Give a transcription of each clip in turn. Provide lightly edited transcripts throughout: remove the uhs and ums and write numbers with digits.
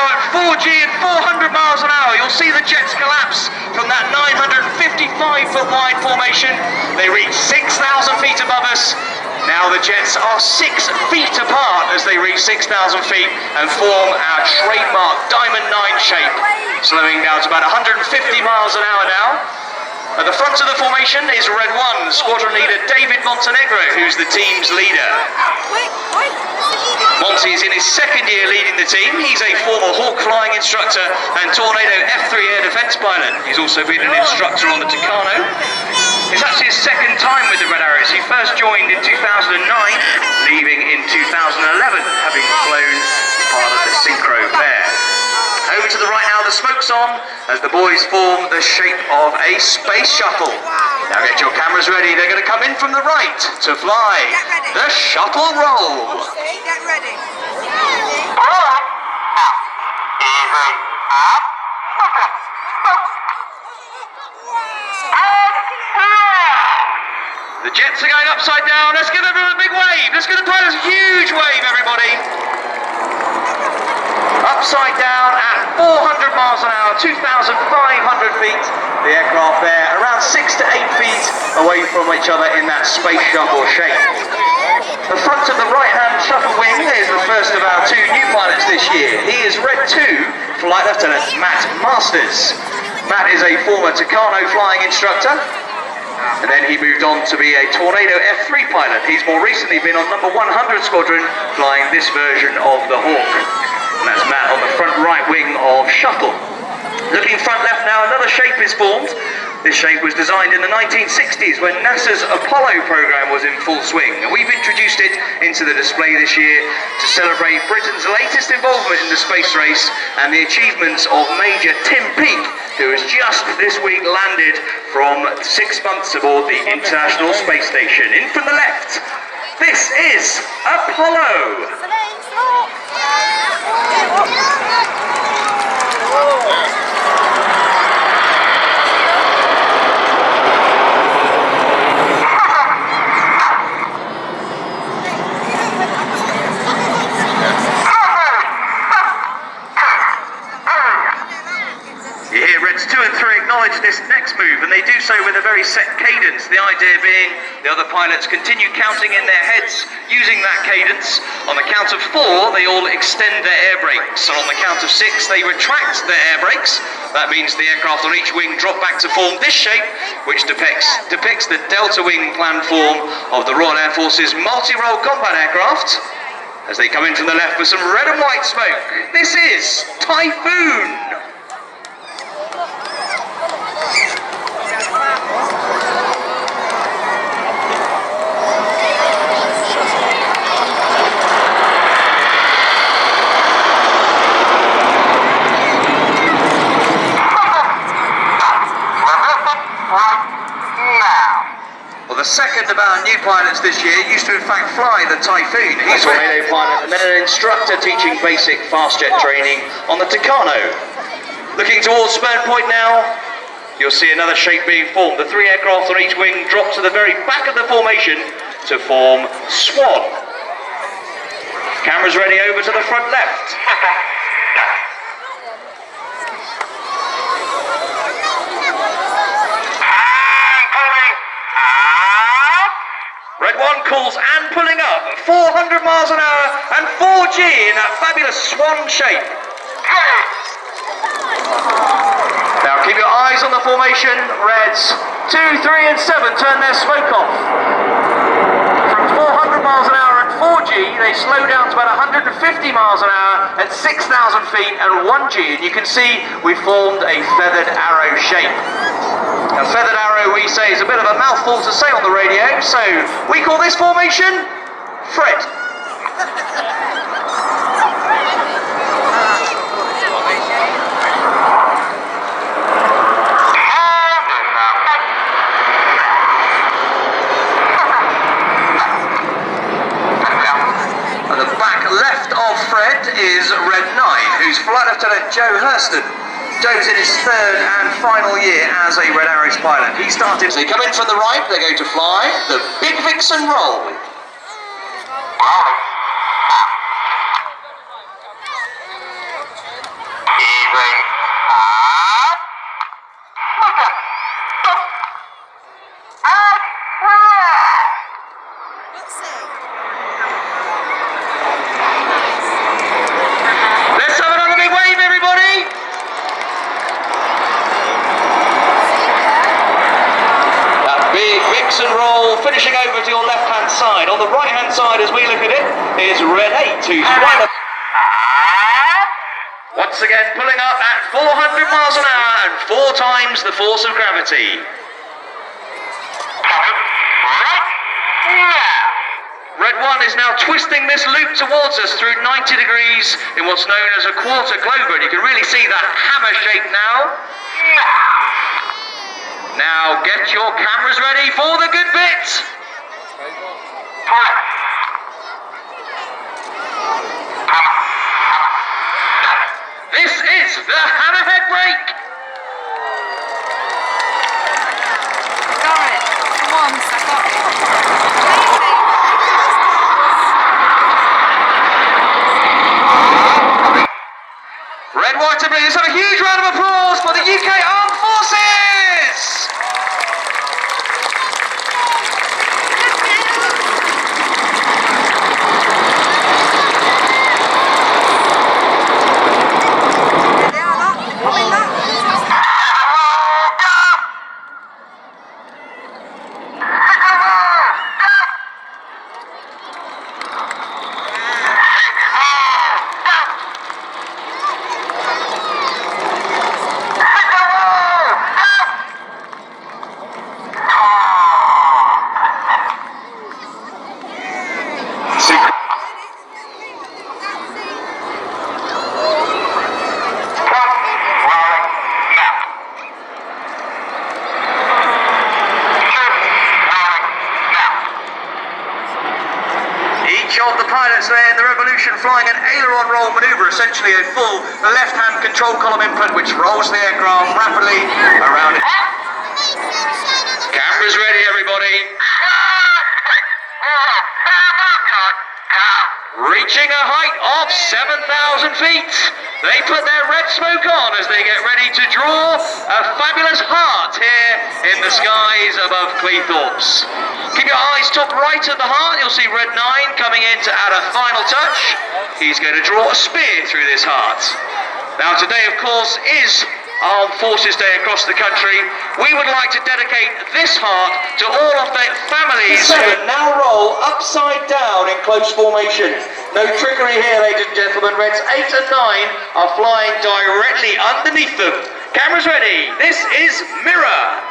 now at 4G and 400 miles an hour. You'll see the jets collapse from that 955-foot wide formation. They reach 6,000 feet above us. Now the jets are 6 feet apart as they reach 6,000 feet and form our trademark Diamond 9 shape, slowing down to about 150 miles an hour now. At the front of the formation is Red 1, squadron leader David Montenegro, who's the team's leader. Monty is in his second year leading the team. He's a former Hawk flying instructor and Tornado F3 air defense pilot. He's also been an instructor on the Tucano. It's actually his second time with the Red Arrows. He first joined in 2009, leaving in 2011, having flown part of the synchro pair. Over to the right now, the smoke's on as the boys form the shape of a space shuttle. Now get your cameras ready. They're going to come in from the right to fly the shuttle roll. Get ready. The jets are going upside down. Let's give everyone a big wave. Let's give the pilots a huge wave, everybody. Upside down at 400 miles an hour, 2,500 feet. The aircraft there around 6 to 8 feet away from each other in that space shuttle shape. The front of the right-hand shuttle wing is the first of our 2 new pilots this year. He is Red 2, Flight Lieutenant Matt Masters. Matt is a former Tucano flying instructor, and then he moved on to be a Tornado F3 pilot. He's more recently been on number 100 Squadron, flying this version of the Hawk. And that's Matt on the front right wing of shuttle. Looking front left now, another shape is formed. This shape was designed in the 1960s when NASA's Apollo program was in full swing. And we've introduced it into the display this year to celebrate Britain's latest involvement in the space race and the achievements of Major Tim Peake, who has just this week landed from 6 months aboard the International Space Station. In from the left, this is Apollo. Reds 2 and 3 acknowledge this next move, and they do so with a very set cadence. The idea being the other pilots continue counting in their heads using that cadence. On the count of 4, they all extend their air brakes, and on the count of 6, they retract their air brakes. That means the aircraft on each wing drop back to form this shape, which depicts the delta wing plan form of the Royal Air Force's multi-role combat aircraft. As they come in from the left with some red and white smoke, this is Typhoon. The second of our new pilots this year used to in fact fly the Typhoon. He's a Tornado pilot and then an instructor teaching basic fast jet training on the Tucano. Looking towards Spurn Point now, you'll see another shape being formed. The 3 aircraft on each wing drop to the very back of the formation to form Swan. Cameras ready over to the front left. Red 1 calls and pulling up, 400 miles an hour and 4G in that fabulous swan shape. Now keep your eyes on the formation. Reds 2, 3 and 7 turn their smoke off. From 400 miles an hour and 4G, they slow down to about 150 miles an hour at 6,000 feet and 1G. And you can see we formed a feathered arrow shape. A feathered arrow, we say, is a bit of a mouthful to say on the radio, so we call this formation Fred. At the back left of Fred is Red 9, who's Flight Lieutenant Joe Hurston. Joe's in his 3rd and final year as a Red Arrows pilot. He started... As they come in from the right, they're going to fly the Big Vixen roll. Red 8 to swine. Once again, pulling up at 400 miles an hour and 4 times the force of gravity. Red 1 is now twisting this loop towards us through 90 degrees in what's known as a quarter clover. And you can really see that hammer shape now. Now get your cameras ready for the good bit. This is the hammerhead brake. Got it. Come on, suck up. Red, white and blue, let's have a huge round of applause for the UK Armed Forces! Of the pilots there in the Revolution flying an aileron roll manoeuvre, essentially a full left-hand control column input which rolls the aircraft rapidly around it. Cameras ready, everybody. Reaching a height of 7,000 feet. They put their red smoke on as they get ready to draw a fabulous heart here in the skies above Cleethorpes. Keep your eyes top right at the heart. You'll see Red 9 coming in to add a final touch. He's going to draw a spear through this heart. Now today, of course, is Armed Forces Day across the country. We would like to dedicate this heart to all of their families. 7 now roll upside down in close formation. No trickery here, ladies and gentlemen. Reds 8 and 9 are flying directly underneath them. Cameras ready. This is Mirror.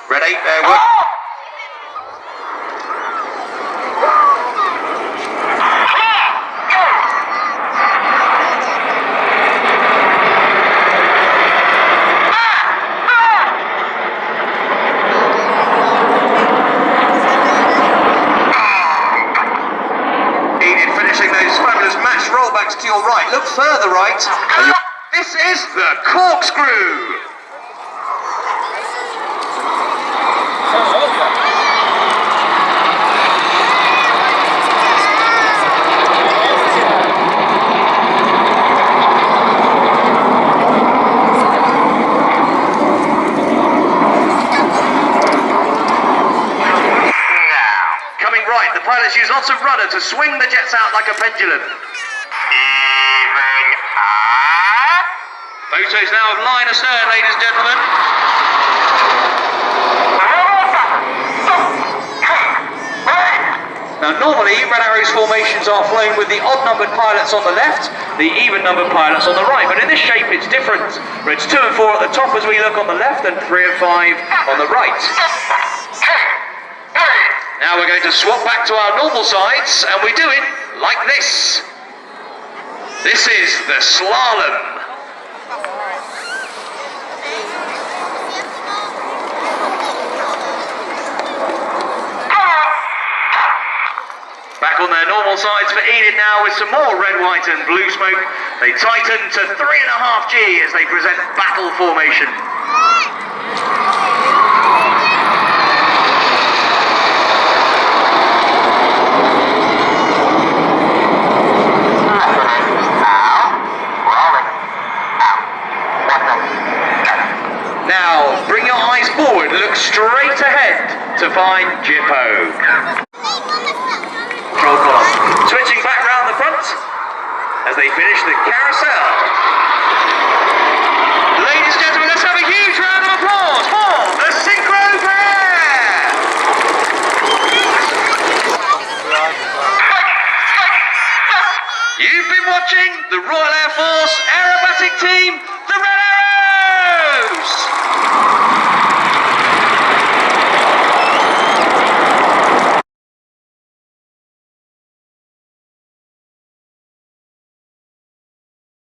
Red 8 there. Finishing those fabulous match rollbacks to your right. Look further right. This is the corkscrew. Right, the pilots use lots of rudder to swing the jets out like a pendulum. Photos now of line astern, ladies and gentlemen. Now normally, Red Arrows formations are flown with the odd-numbered pilots on the left, the even-numbered pilots on the right, but in this shape it's different. Reds 2 and 4 at the top as we look on the left, and 3 and 5 on the right. Now we're going to swap back to our normal sides, and we do it like this. This is the slalom. Back on their normal sides for Enid now with some more red, white and blue smoke. They tighten to 3.5 G as they present battle formation. Now, bring your eyes forward, look straight ahead to find Jippo. Control column. Switching back as they finish the carousel. Ladies and gentlemen, let's have a huge round of applause for the synchro pair. You've been watching the Royal Air Force aerobatic team, the Red Arrows.